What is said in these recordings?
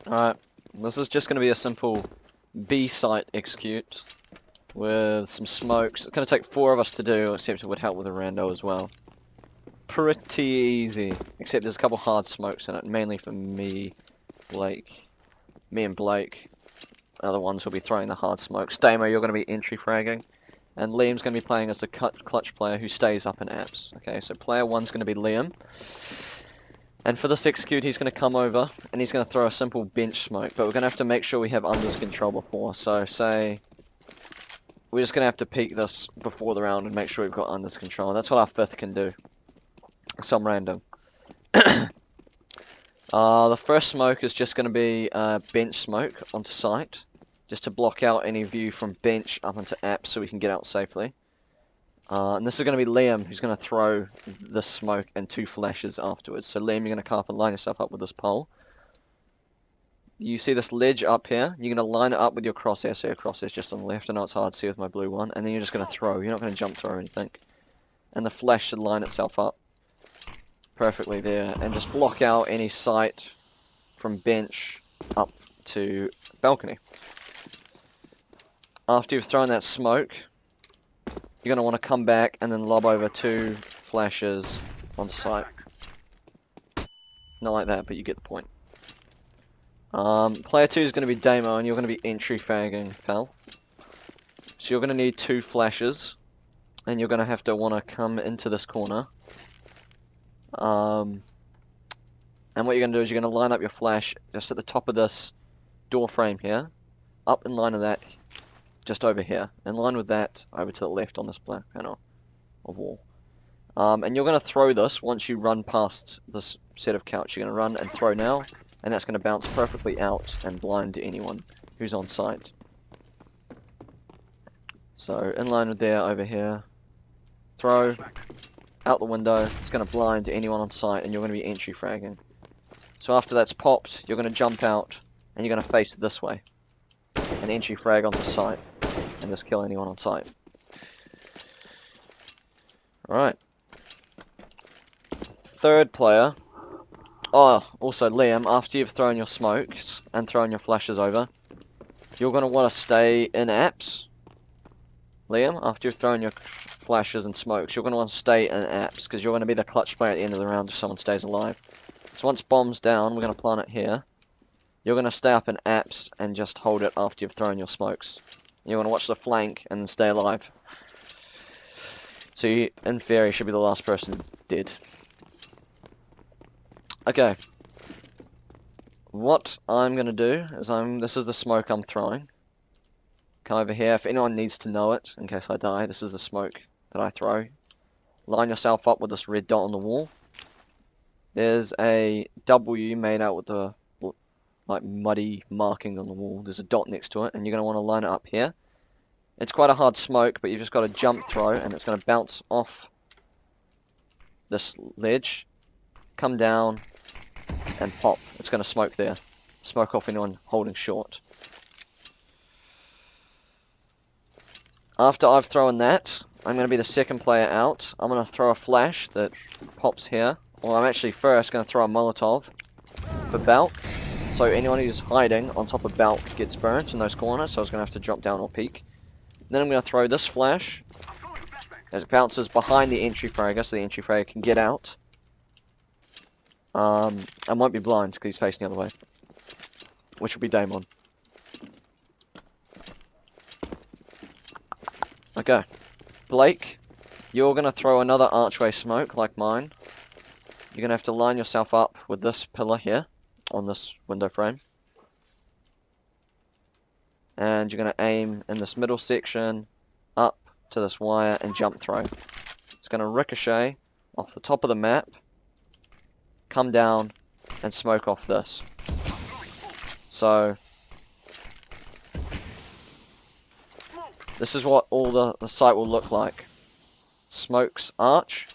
Alright, this is just going to be a simple B site execute with some smokes. It's going to take 4 of us to do, except it would help with a rando as well. Pretty easy, except there's a couple hard smokes in it, mainly for me and Blake. Other ones will be throwing the hard smokes. Damo, you're going to be entry fragging. And Liam's going to be playing as the clutch player who stays up in apps. Okay, so player 1's going to be Liam. And for this execute, he's going to come over and he's going to throw a simple bench smoke. But we're going to have to make sure we have unders control before. So say we're just going to have to peek this before the round and make sure we've got unders control. That's what our 5th can do. Some random. The first smoke is just going to be bench smoke onto site. Just to block out any view from bench up into apps so we can get out safely. And this is going to be Liam who's going to throw this smoke and 2 flashes afterwards. So Liam, you're going to come up and line yourself up with this pole. You see this ledge up here, you're going to line it up with your crosshair, so your crosshair's just on the left. I know it's hard to see with my blue one. And then you're just going to throw, you're not going to jump throw or anything. And the flash should line itself up perfectly there. And just block out any sight from bench up to balcony. After you've thrown that smoke, you're going to want to come back and then lob over 2 flashes on site. Not like that, but you get the point. Player 2 is going to be Damo, and you're going to be entry fagging, pal. So you're going to need 2 flashes, and you're going to want to come into this corner. And what you're going to do is you're going to line up your flash just at the top of this door frame here, up in line of that, just over here, in line with that, over to the left on this black panel of wall. And you're going to throw this once you run past this set of couch. You're going to run and throw now, and that's going to bounce perfectly out and blind anyone who's on site. So, in line with there, over here, throw, out the window, it's going to blind anyone on site, and you're going to be entry fragging. So after that's popped, you're going to jump out, and you're going to face this way, and entry frag onto site, and just kill anyone on site. Alright. 3rd player. Oh, also Liam, after you've thrown your smokes and thrown your flashes over, you're going to want to stay in apps. Liam, after you've thrown your flashes and smokes, you're going to want to stay in apps, because you're going to be the clutch player at the end of the round if someone stays alive. So once bomb's down, we're going to plant it here. You're going to stay up in apps and just hold it after you've thrown your smokes. You're going to watch the flank and stay alive. So you, in theory, should be the last person dead. Okay. What I'm going to do is this is the smoke I'm throwing. Come over here. If anyone needs to know it, in case I die, this is the smoke that I throw. Line yourself up with this red dot on the wall. There's a W made out with the like muddy marking on the wall. There's a dot next to it, and you're going to want to line it up here. It's quite a hard smoke, but you've just got to jump throw, and it's going to bounce off this ledge, come down, and pop. It's going to smoke there. Smoke off anyone holding short. After I've thrown that, I'm going to be the 2nd player out. I'm going to throw a flash that pops here. Or I'm actually first going to throw a Molotov for Balk. So anyone who's hiding on top of Balk gets burnt in those corners, so I was going to have to drop down or peek. Then I'm going to throw this flash as it bounces behind the entry fragger, so the entry fragger can get out. I won't be blind because he's facing the other way, which will be Damon. Okay, Blake, you're going to throw another archway smoke like mine. You're going to have to line yourself up with this pillar here on this window frame. And you're going to aim in this middle section up to this wire and jump throw. It's going to ricochet off the top of the map, come down and smoke off this. So this is what all the site will look like. Smokes, arch,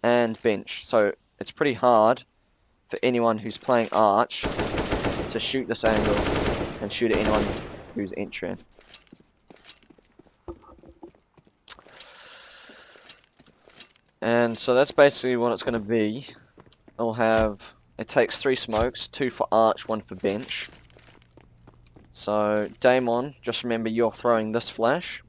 and bench. So it's pretty hard for anyone who's playing arch to shoot this angle and shoot at anyone who's entering. And so that's basically what it's going to be. It takes 3 smokes, 2 for arch, 1 for bench. So, Damon, just remember you're throwing this flash.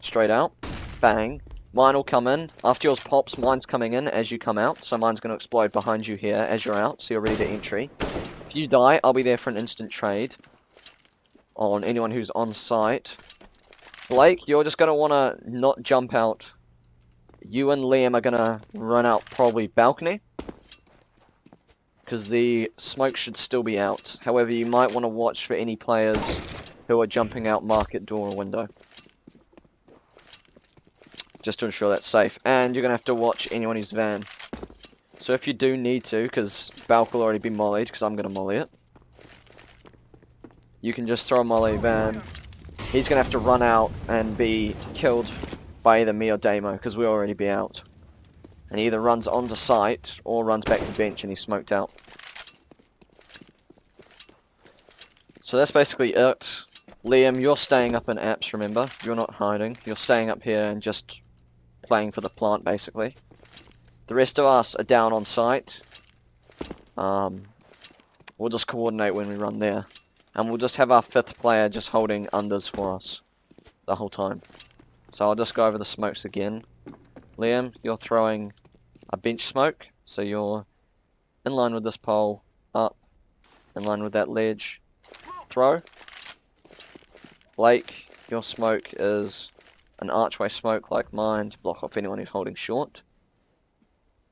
Straight out. Bang. Mine will come in. After yours pops, mine's coming in as you come out. So mine's going to explode behind you here as you're out, so you're ready to entry. If you die, I'll be there for an instant trade on anyone who's on site. Blake, you're just going to want to not jump out. You and Liam are going to run out probably balcony, because the smoke should still be out. However, you might want to watch for any players who are jumping out market door or window, just to ensure that's safe. And you're going to have to watch anyone who's van. So if you do need to, because Balk will already be mollied, because I'm going to molly it, you can just throw a molly van. He's going to have to run out and be killed by either me or Damo, because we'll already be out. And he either runs onto site, or runs back to bench and he's smoked out. So that's basically it. Liam, you're staying up in apps, remember? You're not hiding. You're staying up here and just playing for the plant, basically. The rest of us are down on site. We'll just coordinate when we run there. And we'll just have our 5th player just holding unders for us the whole time. So I'll just go over the smokes again. Liam, you're throwing a bench smoke. So you're in line with this pole, up, in line with that ledge. Throw. Blake, your smoke is an archway smoke like mine to block off anyone who's holding short.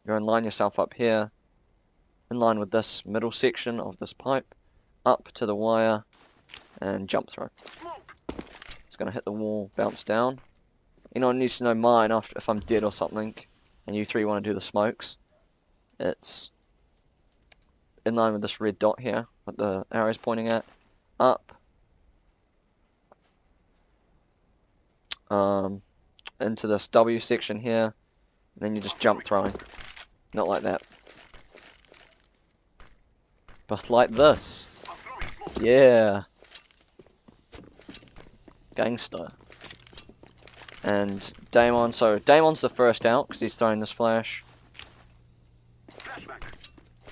You're in line yourself up here, in line with this middle section of this pipe, up to the wire, and jump throw. It's going to hit the wall, bounce down. Anyone needs to know mine after if I'm dead or something, and you 3 want to do the smokes. It's in line with this red dot here, what the arrow's pointing at, up, into this W section here, and then you just jump throwing. Not like that, but like this. Yeah, gangster. And Damon, so Damon's the first out because he's throwing this flash.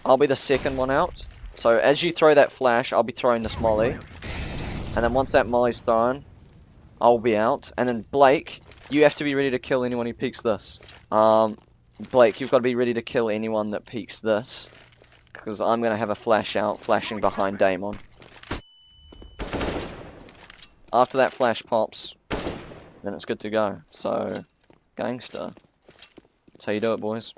I'll be the second one out. So as you throw that flash, I'll be throwing this molly. And then once that molly's thrown, I'll be out. And then Blake, you have to be ready to kill anyone who peeks this. Blake, you've got to be ready to kill anyone that peeks this, because I'm going to have a flash out, flashing behind Damon. After that flash pops, then it's good to go. So, gangster. That's how you do it, boys.